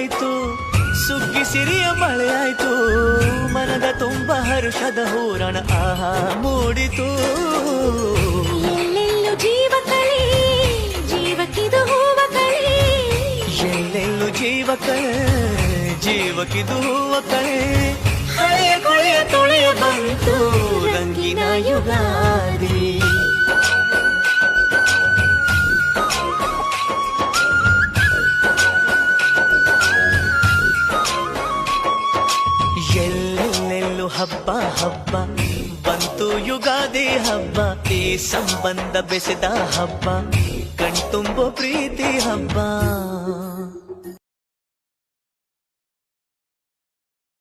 ಆಯ್ತು, ಸುಗ್ಗಿ ಸಿರಿಯ ಮಳೆ ಆಯ್ತು, ಮನದ ತುಂಬ ಹರುಷದ ಹೂರಣ ಆಹಾ ಮೂಡಿತು. ಎಲ್ಲೆಲ್ಲೂ ಜೀವ ಕಳೆ, ಜೀವಕ್ಕಿದು ಹೂವ ಕಳೆ. ಎಲ್ಲೆಲ್ಲೂ ಜೀವ ಕಳೆ, ಜೀವಕ್ಕಿದು ಹೂವ ಕಳೆ. ಹಳೆಯ ಕೊಳೆಯ ತೊಳೆಯ ಬಂತು ರಂಗಿನ ಯುಗಾದಿ. ಎಲ್ಲೆಲ್ಲೂ ಹಬ್ಬ ಹಬ್ಬ ಬಂತು ಯುಗಾದಿ ಹಬ್ಬ. ಈ ಸಂಬಂಧ ಬೆಸೆದ ಹಬ್ಬ, ಕಣ್ತುಂಬೋ ಪ್ರೀತಿ ಹಬ್ಬ.